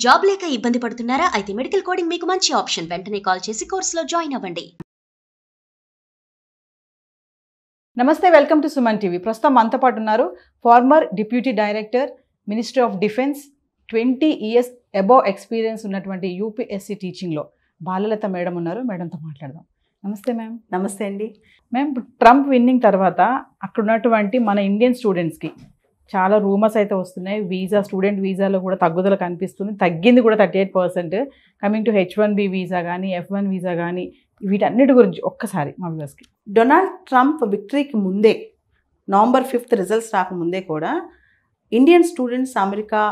Job లేక ఇబ్బంది పడుతున్నారా? అయితే మెడికల్ కోడింగ్ మీకు మంచి ఆప్షన్. వెంటనే కాల్ చేసి కోర్సులో జాయిన్ అవ్వండి. నమస్తే, వెల్కమ్ టు సుమన్ టీవీ. ప్రస్తుతం మనతో పాటు ఉన్నారు former deputy director, ministry of defence, 20 years above experience ఉన్నటువంటి యూపీఎస్సీ టీచింగ్లో బాలలత మేడం ఉన్నారు. మేడంతో మాట్లాడదాం. నమస్తే మ్యామ్. నమస్తే అండి. మ్యామ్, ట్రంప్ విన్నింగ్ తర్వాత అక్కడ ఉన్నటువంటి మన ఇండియన్ స్టూడెంట్స్కి చాలా రూమర్స్ అయితే వస్తున్నాయి. స్టూడెంట్ వీసాలో కూడా తగ్గుదల కనిపిస్తుంది. తగ్గింది కూడా 38%. కమింగ్ టు H1B వీసా కానీ, F1 వీసా కానీ, వీటన్నిటి గురించి ఒక్కసారి మా వ్యూవర్స్కి. డొనాల్డ్ ట్రంప్ విక్టరీకి ముందే, November 5th రిజల్ట్స్ రాకముందే కూడా ఇండియన్ స్టూడెంట్స్ అమెరికా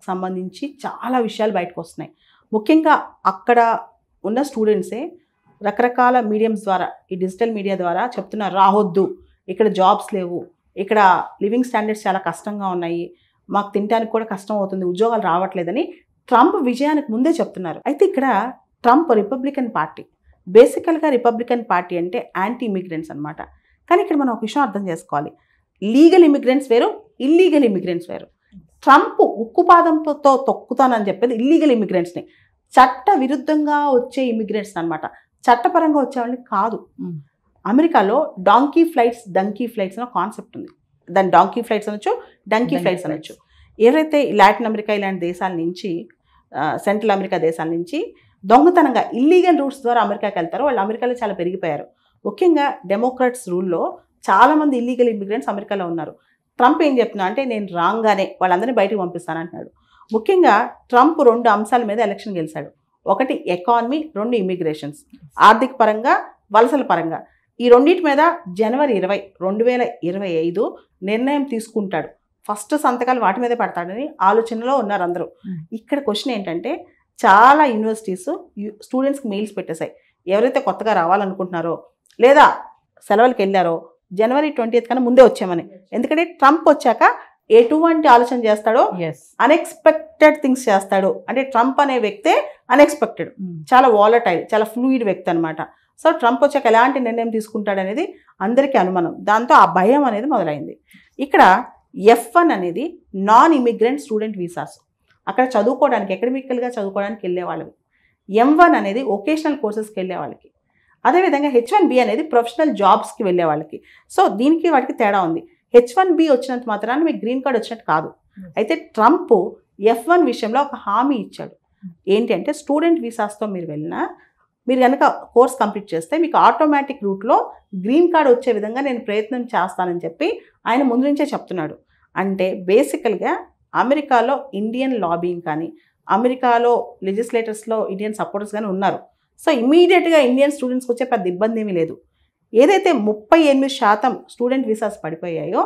సంబంధించి చాలా విషయాలు బయటకు వస్తున్నాయి. ముఖ్యంగా అక్కడ ఉన్న స్టూడెంట్సే రకరకాల మీడియంస్ ద్వారా, ఈ డిజిటల్ మీడియా ద్వారా చెప్తున్నారు, రావద్దు, ఇక్కడ జాబ్స్ లేవు, ఇక్కడ లివింగ్ స్టాండర్డ్స్ చాలా కష్టంగా ఉన్నాయి, మాకు తినడానికి కూడా కష్టం అవుతుంది, ఉద్యోగాలు రావట్లేదని ట్రంప్ విజయానికి ముందే చెప్తున్నారు. అయితే ఇక్కడ ట్రంప్ రిపబ్లికన్ పార్టీ, బేసికల్గా రిపబ్లికన్ పార్టీ అంటే యాంటీ ఇమిగ్రెంట్స్ అనమాట. కానీ ఇక్కడ మనం ఒక విషయం అర్థం చేసుకోవాలి. లీగల్ ఇమిగ్రెంట్స్ వేరు, ఇల్లీగల్ ఇమిగ్రెంట్స్ వేరు. ట్రంప్ ఉక్కుపాదంతో తొక్కుతానని చెప్పేది ఇల్లీగల్ ఇమిగ్రెంట్స్ని, చట్ట విరుద్ధంగా వచ్చే ఇమిగ్రెంట్స్ అనమాట. చట్టపరంగా వచ్చేవాళ్ళని కాదు. అమెరికాలో డాంకీ ఫ్లైట్స్, డంకీ ఫ్లైట్స్ అనే కాన్సెప్ట్ ఉంది. దాన్ని డాంకీ ఫ్లైట్స్ అనొచ్చు, డంకీ ఫ్లైట్స్ అనొచ్చు. ఎవరైతే లాటిన్ అమెరికా ఇలాంటి దేశాల నుంచి, సెంట్రల్ అమెరికా దేశాల నుంచి దొంగతనంగా ఇల్లీగల్ రూట్స్ ద్వారా అమెరికాకి వెళ్తారో వాళ్ళు అమెరికాలో చాలా పెరిగిపోయారు. ముఖ్యంగా డెమోక్రాట్స్ రూల్లో చాలామంది ఇల్లీగల్ ఇమిగ్రెంట్స్ అమెరికాలో ఉన్నారు. ట్రంప్ ఏం చెప్తున్నా అంటే, నేను రాగానే వాళ్ళందరినీ బయటకు పంపిస్తానంటున్నాడు. ముఖ్యంగా ట్రంప్ 2 అంశాల మీద ఎలక్షన్ గెలిచాడు. ఒకటి ఎకానమీ, 2 ఇమిగ్రేషన్స్, ఆర్థిక పరంగా, వలసల పరంగా. ఈ రెండింటి మీద January 20, 2025 నిర్ణయం తీసుకుంటాడు. ఫస్ట్ సంతకాలు వాటి మీదే పడతాడని ఆలోచనలో ఉన్నారు అందరూ. ఇక్కడ క్వశ్చన్ ఏంటంటే, చాలా యూనివర్సిటీస్ స్టూడెంట్స్కి మెయిల్స్ పెట్టేశాయి. ఎవరైతే కొత్తగా రావాలనుకుంటున్నారో లేదా సెలవులకు వెళ్ళారో January 20th కన్నా ముందే వచ్చామని. ఎందుకంటే ట్రంప్ వచ్చాక ఎటువంటి ఆలోచన చేస్తాడో, అన్ఎక్స్పెక్టెడ్ థింగ్స్ చేస్తాడు. అంటే ట్రంప్ అనే వ్యక్తే అన్ఎక్స్పెక్టెడ్, చాలా వాలటైల్, చాలా ఫ్లూయిడ్ వ్యక్తి అనమాట. సో ట్రంప్ వచ్చాక ఎలాంటి నిర్ణయం తీసుకుంటాడు అనేది అందరికీ అనుమానం. దాంతో ఆ భయం అనేది మొదలైంది. ఇక్కడ F1 అనేది నాన్ ఇమిగ్రెంట్ స్టూడెంట్ వీసాస్, అక్కడ చదువుకోవడానికి, అకాడమికల్గా చదువుకోవడానికి వెళ్ళే వాళ్ళకి. M1 అనేది వొకేషనల్ కోర్సెస్కి వెళ్ళే వాళ్ళకి. అదేవిధంగా H1B అనేది ప్రొఫెషనల్ జాబ్స్కి వెళ్ళే వాళ్ళకి. సో దీనికి వాటికి తేడా ఉంది. H1B వచ్చినంత మాత్రాన మీకు గ్రీన్ కార్డ్ వచ్చినట్టు కాదు. అయితే ట్రంప్ F1 విషయంలో ఒక హామీ ఇచ్చాడు. ఏంటి అంటే, స్టూడెంట్ వీసాస్తో మీరు వెళ్ళినా, మీరు కనుక కోర్స్ కంప్లీట్ చేస్తే మీకు ఆటోమేటిక్ రూట్లో గ్రీన్ కార్డ్ వచ్చే విధంగా నేను ప్రయత్నం చేస్తానని చెప్పి ఆయన ముందు నుంచే చెప్తున్నాడు. అంటే బేసికల్గా అమెరికాలో ఇండియన్ లాబింగ్ కానీ, అమెరికాలో లెజిస్లేటర్స్లో ఇండియన్ సపోర్టర్స్ కానీ ఉన్నారు. సో ఇమీడియట్గా ఇండియన్ స్టూడెంట్స్కి వచ్చే పెద్ద ఇబ్బంది ఏమీ లేదు. ఏదైతే 38% స్టూడెంట్ వీసాస్ పడిపోయాయో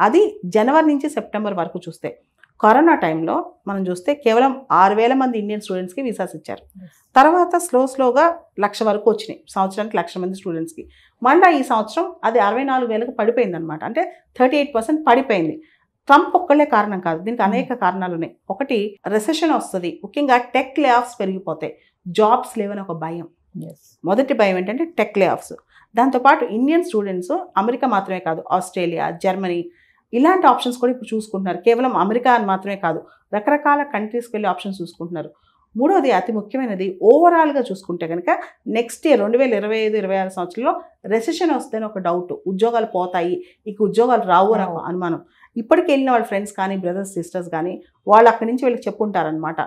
అది జనవరి నుంచి సెప్టెంబర్ వరకు చూస్తే, కరోనా టైంలో మనం చూస్తే కేవలం 6,000 మంది ఇండియన్ స్టూడెంట్స్కి వీసాస్ ఇచ్చారు. తర్వాత స్లోగా 1,00,000 వరకు వచ్చినాయి. సంవత్సరానికి 1,00,000 మంది స్టూడెంట్స్కి. మళ్ళీ ఈ సంవత్సరం అది 64,000కు పడిపోయింది అనమాట. అంటే 38% పడిపోయింది. ట్రంప్ ఒక్కళ్ళే కారణం కాదు, దీనికి అనేక కారణాలు ఉన్నాయి. ఒకటి, రెసెషన్ వస్తుంది, ముఖ్యంగా టెక్ లే ఆఫ్స్ పెరిగిపోతాయి, జాబ్స్ లేవని ఒక భయం. మొదటి భయం ఏంటంటే టెక్ లే ఆఫ్స్. దాంతోపాటు ఇండియన్ స్టూడెంట్స్ అమెరికా మాత్రమే కాదు, ఆస్ట్రేలియా, జర్మనీ ఇలాంటి ఆప్షన్స్ కూడా ఇప్పుడు చూసుకుంటున్నారు. కేవలం అమెరికా అని మాత్రమే కాదు, రకరకాల కంట్రీస్కి వెళ్ళి ఆప్షన్స్ చూసుకుంటున్నారు. మూడవది, అతి ముఖ్యమైనది, ఓవరాల్గా చూసుకుంటే కనుక నెక్స్ట్ ఇయర్ 2025-26 సంవత్సరంలో రెసెషన్ వస్తేనే ఒక డౌట్, ఉద్యోగాలు పోతాయి, ఇక ఉద్యోగాలు రావు అని ఒక అనుమానం. ఇప్పటికి వెళ్ళిన వాళ్ళ ఫ్రెండ్స్ కానీ, బ్రదర్స్ సిస్టర్స్ కానీ వాళ్ళు అక్కడి నుంచి వీళ్ళకి చెప్పుంటారనమాట,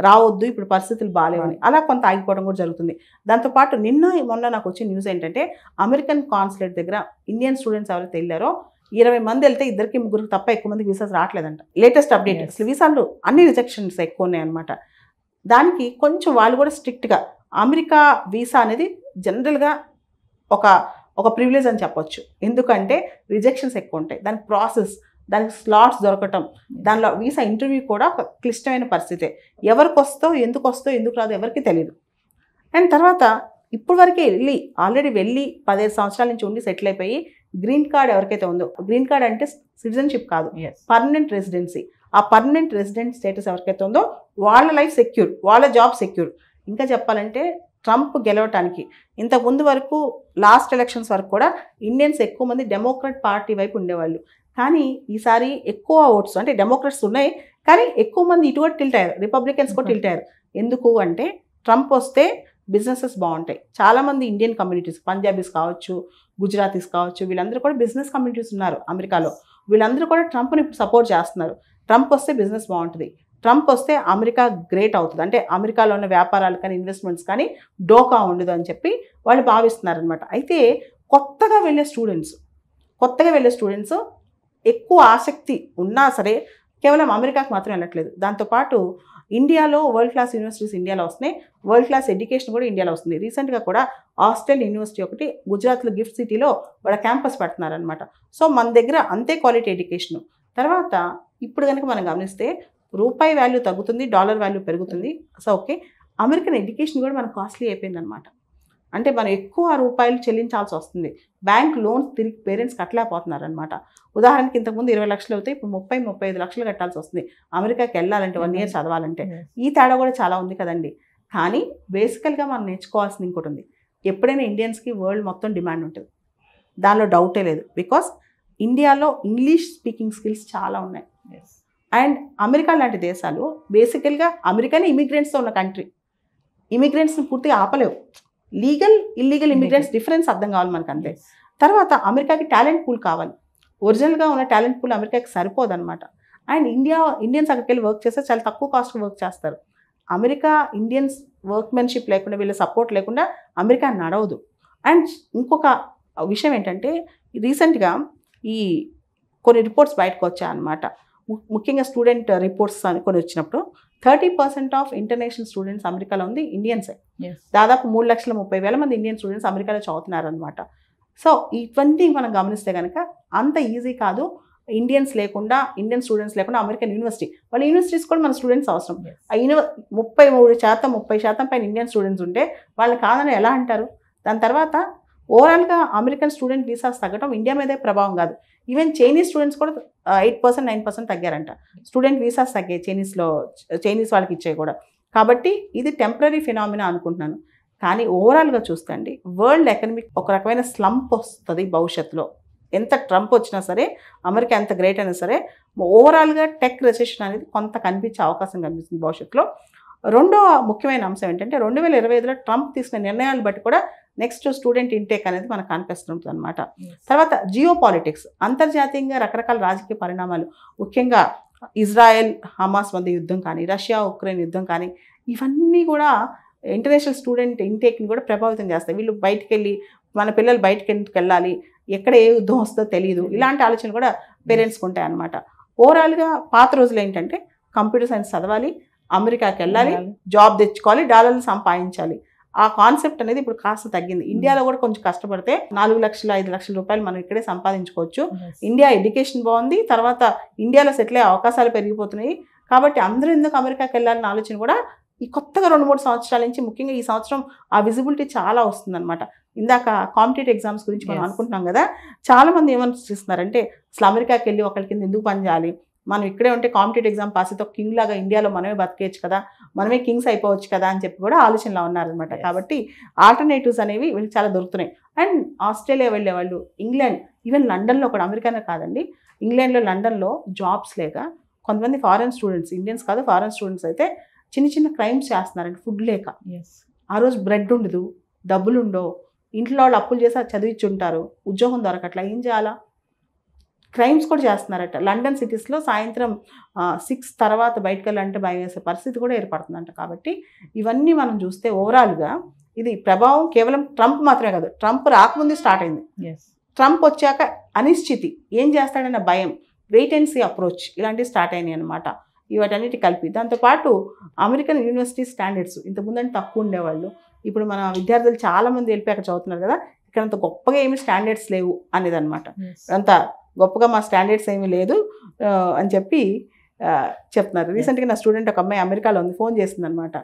రావద్దు, ఇప్పుడు పరిస్థితులు బాగాలేవని. అలా కొంత ఆగిపోవడం కూడా జరుగుతుంది. దాంతోపాటు మొన్న నాకు వచ్చిన న్యూస్ ఏంటంటే, అమెరికన్ కాన్సులేట్ దగ్గర ఇండియన్ స్టూడెంట్స్ ఎవరైతే వెళ్ళారో 20 మంది వెళ్తే 2-3 తప్ప ఎక్కువ మందికి వీసాస్ రావట్లేదంట. Latest update. అసలు వీసాలు అన్ని రిజెక్షన్స్ ఎక్కువ ఉన్నాయి అనమాట. దానికి కొంచెం వాళ్ళు కూడా స్ట్రిక్ట్గా, అమెరికా వీసా అనేది జనరల్గా ఒక ప్రివిలేజ్ అని చెప్పొచ్చు. ఎందుకంటే రిజెక్షన్స్ ఎక్కువ ఉంటాయి, దానికి ప్రాసెస్, దానికి స్లాట్స్ దొరకటం, దానిలో వీసా ఇంటర్వ్యూ కూడా ఒక క్లిష్టమైన పరిస్థితే. ఎవరికి వస్తో, ఎందుకు రాదో ఎవరికి తెలియదు. అండ్ తర్వాత ఇప్పుడు వరకే ఆల్రెడీ వెళ్ళి 15 సంవత్సరాల నుంచి ఉండి సెటిల్ అయిపోయి గ్రీన్ కార్డ్ ఎవరికైతే ఉందో, గ్రీన్ కార్డ్ అంటే సిటిజన్షిప్ కాదు, పర్మనెంట్ రెసిడెన్సీ, ఆ పర్మనెంట్ రెసిడెంట్ స్టేటస్ ఎవరికైతే ఉందో వాళ్ళ లైఫ్ సెక్యూర్, వాళ్ళ జాబ్ సెక్యూర్. ఇంకా చెప్పాలంటే ట్రంప్ గెలవటానికి ఇంతకుముందు వరకు లాస్ట్ ఎలక్షన్స్ వరకు కూడా ఇండియన్స్ ఎక్కువ మంది డెమోక్రాట్ పార్టీ వైపు ఉండేవాళ్ళు. కానీ ఈసారి ఎక్కువ ఓట్స్ అంటే డెమోక్రట్స్ ఉన్నాయి, కానీ ఎక్కువ మంది ఇటువంటి టిల్ట్ అయ్యారు, రిపబ్లికన్స్ కూడా టిల్ట్ అయ్యారు. ఎందుకు అంటే ట్రంప్ వస్తే బిజినెసెస్ బాగుంటాయి. చాలామంది ఇండియన్ కమ్యూనిటీస్, పంజాబీస్ కావచ్చు, గుజరాతీస్ కావచ్చు, వీళ్ళందరూ కూడా బిజినెస్ కమ్యూనిటీస్ ఉన్నారు అమెరికాలో. వీళ్ళందరూ కూడా ట్రంప్ని ఇప్పుడు సపోర్ట్ చేస్తున్నారు. ట్రంప్ వస్తే బిజినెస్ బాగుంటుంది, ట్రంప్ వస్తే అమెరికా గ్రేట్ అవుతుంది, అంటే అమెరికాలో ఉన్న వ్యాపారాలు కానీ ఇన్వెస్ట్మెంట్స్ కానీ డోకా ఉండదు అని చెప్పి వాళ్ళు భావిస్తున్నారనమాట. అయితే కొత్తగా వెళ్ళే స్టూడెంట్స్ ఎక్కువ ఆసక్తి ఉన్నా సరే కేవలం అమెరికాకి మాత్రం వెళ్ళట్లేదు. దాంతోపాటు ఇండియాలో వరల్డ్ క్లాస్ యూనివర్సిటీస్ ఇండియాలో వస్తున్నాయి, వరల్డ్ క్లాస్ ఎడ్యుకేషన్ కూడా ఇండియాలో వస్తుంది. రీసెంట్గా కూడా ఆస్ట్రేలియా యూనివర్సిటీ ఒకటి గుజరాత్లో గిఫ్ట్ సిటీలో వాళ్ళ క్యాంపస్ పెడుతున్నారనమాట. సో మన దగ్గర అంతే క్వాలిటీ ఎడ్యుకేషను. తర్వాత ఇప్పుడు కనుక మనం గమనిస్తే రూపాయి వాల్యూ తగ్గుతుంది, డాలర్ వాల్యూ పెరుగుతుంది. సో ఓకే, అమెరికన్ ఎడ్యుకేషన్ కూడా మనకు కాస్ట్లీ అయిపోయిందనమాట. అంటే మనం ఎక్కువ రూపాయలు చెల్లించాల్సి వస్తుంది. బ్యాంక్ లోన్స్ తిరిగి పేరెంట్స్ కట్టలేకపోతున్నారనమాట. ఉదాహరణకి ఇంతకుముందు 20 లక్షలు అవుతాయి, ఇప్పుడు 30-35 లక్షలు కట్టాల్సి వస్తుంది అమెరికాకి వెళ్ళాలంటే, 1 year చదవాలంటే. ఈ తేడా కూడా చాలా ఉంది కదండి. కానీ బేసికల్గా మనం నేర్చుకోవాల్సింది ఇంకోటి ఉంది. ఎప్పుడైనా ఇండియన్స్కి వరల్డ్ మొత్తం డిమాండ్ ఉంటుంది, దానిలో డౌటే లేదు. బికాస్ ఇండియాలో ఇంగ్లీష్ స్పీకింగ్ స్కిల్స్ చాలా ఉన్నాయి. అండ్ అమెరికా లాంటి దేశాలు బేసికల్గా, అమెరికానే ఇమిగ్రెంట్స్తో ఉన్న కంట్రీ. ఇమిగ్రెంట్స్ని పూర్తిగా ఆపలేవు. లీగల్ ఇల్లీగల్ ఇమిగ్రెంట్స్ డిఫరెన్స్ అర్థం కావాలి మనకు అంతే. తర్వాత అమెరికాకి టాలెంట్ పూల్ కావాలి. ఒరిజినల్గా ఉన్న టాలెంట్ పూల్ అమెరికాకి సరిపోదన్నమాట. అండ్ ఇండియన్స్ అక్కడికి వెళ్ళి వర్క్ చేస్తే చాలా తక్కువ కాస్ట్కి వర్క్ చేస్తారు. అమెరికా ఇండియన్స్ వర్క్మెన్షిప్ లేకుండా, వీళ్ళ సపోర్ట్ లేకుండా అమెరికా నడవదు. అండ్ ఇంకొక విషయం ఏంటంటే, రీసెంట్గా ఈ కొన్ని రిపోర్ట్స్ బయటకు వచ్చాయన్నమాట. ముఖ్యంగా స్టూడెంట్ రిపోర్ట్స్ కొన్ని వచ్చినప్పుడు 30% ఆఫ్ ఇంటర్నేషనల్ స్టూడెంట్స్ అమెరికాలో ఉంది ఇండియన్సే. దాదాపు 3,30,000 మంది ఇండియన్ స్టూడెంట్స్ అమెరికాలో చదువుతున్నారనమాట. సో ఇవన్నీ మనం గమనిస్తే కనుక అంత ఈజీ కాదు ఇండియన్ స్టూడెంట్స్ లేకుండా అమెరికన్ యూనివర్సిటీ, వాళ్ళ యూనివర్సిటీస్ కూడా మన స్టూడెంట్స్ అవసరం. ఆ 30% పైన ఇండియన్ స్టూడెంట్స్ ఉంటే వాళ్ళని కాదని ఎలా అంటారు? దాని తర్వాత ఓవరాల్గా అమెరికన్ స్టూడెంట్ వీసాస్ తగ్గడం ఇండియా మీదే ప్రభావం కాదు. ఈవెన్ చైనీస్ స్టూడెంట్స్ కూడా 8%, 9% తగ్గారంట. స్టూడెంట్ వీసాస్ తగ్గాయి చైనీస్ వాళ్ళకి ఇచ్చాయి కూడా. కాబట్టి ఇది టెంపరీ ఫినామినా అనుకుంటున్నాను. కానీ ఓవరాల్గా చూస్తే అండి, వరల్డ్ ఎకనమిక్ ఒక రకమైన స్లంప్ వస్తుంది భవిష్యత్తులో. ఎంత ట్రంప్ వచ్చినా సరే, అమెరికా ఎంత గ్రేట్ అయినా సరే, ఓవరాల్గా టెక్ రెసెషన్ అనేది కొంత కనిపించే అవకాశం కనిపిస్తుంది భవిష్యత్తులో. రెండో ముఖ్యమైన అంశం ఏంటంటే, 2025లో ట్రంప్ తీసుకున్న నిర్ణయాలు బట్టి కూడా నెక్స్ట్ స్టూడెంట్ ఇంటేక్ అనేది మనకు కనిపిస్తుంటుంది అనమాట. తర్వాత జియో పాలిటిక్స్, అంతర్జాతీయంగా రకరకాల రాజకీయ పరిణామాలు, ముఖ్యంగా ఇజ్రాయెల్ హమాస్ మధ్య యుద్ధం కానీ, రష్యా ఉక్రెయిన్ యుద్ధం కానీ, ఇవన్నీ కూడా ఇంటర్నేషనల్ స్టూడెంట్ ఇంటేక్ని కూడా ప్రభావితం చేస్తాయి. వీళ్ళు బయటికి వెళ్ళి, మన పిల్లలు బయటికి ఎందుకు వెళ్ళాలి, ఎక్కడ ఏ యుద్ధం వస్తుందో తెలియదు, ఇలాంటి ఆలోచనలు కూడా పేరెంట్స్కి ఉంటాయి అన్నమాట. ఓవరాల్గా పాత రోజులు ఏంటంటే, కంప్యూటర్ సైన్స్ చదవాలి, అమెరికాకి వెళ్ళాలి, జాబ్ తెచ్చుకోవాలి, డాలర్లు సంపాదించాలి. ఆ కాన్సెప్ట్ అనేది ఇప్పుడు కాస్త తగ్గింది. ఇండియాలో కూడా కొంచెం కష్టపడితే 4 లక్షలు 5 లక్షల రూపాయలు మనం ఇక్కడే సంపాదించుకోవచ్చు. ఇండియా ఎడ్యుకేషన్ బాగుంది, తర్వాత ఇండియాలో సెటిల్ అయ్యే అవకాశాలు పెరిగిపోతున్నాయి. కాబట్టి అందరూ ఎందుకు అమెరికాకి వెళ్ళాలన్న ఆలోచన కూడా ఈ కొత్తగా 2-3 సంవత్సరాల నుంచి, ముఖ్యంగా ఈ సంవత్సరం ఆ విజిబిలిటీ చాలా వస్తుందన్నమాట. ఇందాక కాంపిటేటివ్ ఎగ్జామ్స్ గురించి మనం అనుకుంటున్నాం కదా, చాలామంది ఏమనిపిస్తున్నారంటే, అసలు అమెరికాకి వెళ్ళి ఒకరి కింద ఎందుకు పని చేయాలి, మనం ఇక్కడే ఉంటే కాంపిటేటివ్ ఎగ్జామ్ పాస్ అయితే కింగ్ లాగా ఇండియాలో మనమే బతికేయచ్చు కదా, మనమే కింగ్స్ అయిపోవచ్చు కదా అని చెప్పి కూడా ఆలోచనలో ఉన్నారనమాట. కాబట్టి ఆల్టర్నేటివ్స్ అనేవి వీళ్ళకి చాలా దొరుకుతున్నాయి. అండ్ ఆస్ట్రేలియా వెళ్ళే వాళ్ళు, ఇంగ్లాండ్, ఈవెన్ లండన్లో కూడా, అమెరికానే కాదండి, ఇంగ్లాండ్లో లండన్లో జాబ్స్ లేక కొంతమంది ఫారెన్ స్టూడెంట్స్, ఇండియన్స్ కాదు ఫారెన్ స్టూడెంట్స్ అయితే చిన్న చిన్న క్రైమ్స్ చేస్తున్నారండి ఫుడ్ లేక. ఆ రోజు బ్రెడ్ ఉండదు, డబ్బులు ఉండవు, ఇంట్లో వాళ్ళు అప్పులు చేసి చదివించుంటారు, ఉద్యోగం దొరకట్లా, ఏం చేయాలా? క్రైమ్స్ కూడా చేస్తున్నారట. లండన్ సిటీస్లో సాయంత్రం 6 తర్వాత బయటకు వెళ్ళాలంటే భయం వేసే పరిస్థితి కూడా ఏర్పడుతుందంట. కాబట్టి ఇవన్నీ మనం చూస్తే ఓవరాల్గా ఇది ప్రభావం కేవలం ట్రంప్ మాత్రమే కాదు, ట్రంప్ రాకముందే స్టార్ట్ అయింది. ట్రంప్ వచ్చాక అనిశ్చితి, ఏం చేస్తాడన్న భయం, వెయిట్ అండ్ సీ అప్రోచ్, ఇలాంటివి స్టార్ట్ అయినాయి అనమాట. ఇవన్నిటి కలిపి, దాంతోపాటు అమెరికన్ యూనివర్సిటీ స్టాండర్డ్స్ ఇంతకుముందంటే తక్కువ ఉండేవాళ్ళు, ఇప్పుడు మన విద్యార్థులు చాలామంది వెళ్ళిపోయాక చదువుతున్నారు కదా, ఇక్కడ అంత గొప్పగా ఏమి స్టాండర్డ్స్ లేవు అనేది అనమాట. అంత గొప్పగా మా స్టాండర్డ్స్ ఏమీ లేదు అని చెప్పి చెప్తున్నారు. రీసెంట్గా నా స్టూడెంట్ ఒక అమ్మాయి అమెరికాలో ఉంది, ఫోన్ చేసింది అనమాట.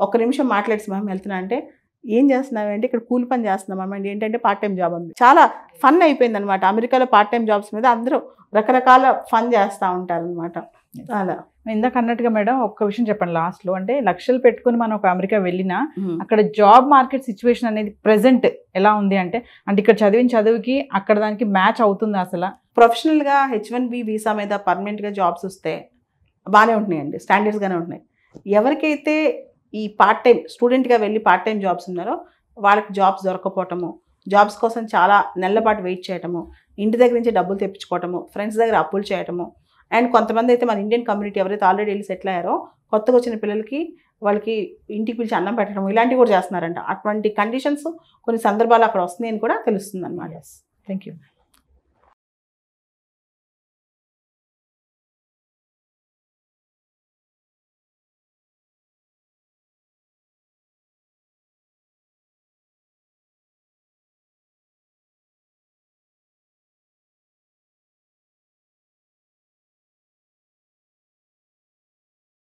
1 నిమిషం మాట్లాడేసి మ్యామ్ వెళ్తున్నా అంటే, ఏం చేస్తున్నామంటే ఇక్కడ కూలి పని చేస్తున్నాం అండి, ఏంటంటే పార్ట్ టైం జాబ్ ఉంది. చాలా ఫన్ అయిపోయింది అనమాట. అమెరికాలో పార్ట్ టైం జాబ్స్ మీద అందరూ రకరకాల ఫన్ చేస్తూ ఉంటారు అనమాట. అలా ఇందాక అన్నట్టుగా మేడం ఒక్క విషయం చెప్పండి లాస్ట్లో, అంటే లక్షలు పెట్టుకుని మనం ఒక అమెరికా వెళ్ళినా అక్కడ జాబ్ మార్కెట్ సిచ్యువేషన్ అనేది ప్రెసెంట్ ఎలా ఉంది అంటే ఇక్కడ చదివిన చదువుకి అక్కడ దానికి మ్యాచ్ అవుతుంది అసలు? ప్రొఫెషనల్గా H1B వీసా మీద పర్మనెంట్గా జాబ్స్ వస్తే బాగానే ఉంటున్నాయండి, స్టాండర్డ్స్గానే ఉంటున్నాయి. ఎవరికైతే ఈ పార్ట్ టైం స్టూడెంట్గా వెళ్ళి పార్ట్ టైం జాబ్స్ ఉన్నారో వాళ్ళకి జాబ్స్ దొరకపోవటము, జాబ్స్ కోసం చాలా నెలల పాటు వెయిట్ చేయటము, ఇంటి దగ్గర నుంచి డబ్బులు తెప్పించుకోవటము, ఫ్రెండ్స్ దగ్గర అప్పులు చేయటము, అండ్ కొంతమంది అయితే మన ఇండియన్ కమ్యూనిటీ ఎవరైతే ఆల్రెడీ వెళ్ళి సెటిల్ అయ్యారో కొత్తగా వచ్చిన పిల్లలకి వాళ్ళకి ఇంటికి పిలిచి అన్నం పెట్టడం ఇలాంటివి కూడా చేస్తున్నారంట. అటువంటి కండిషన్స్ కొన్ని సందర్భాలు అక్కడ వస్తున్నాయని కూడా తెలుస్తుంది అన్నమాట. Thank you.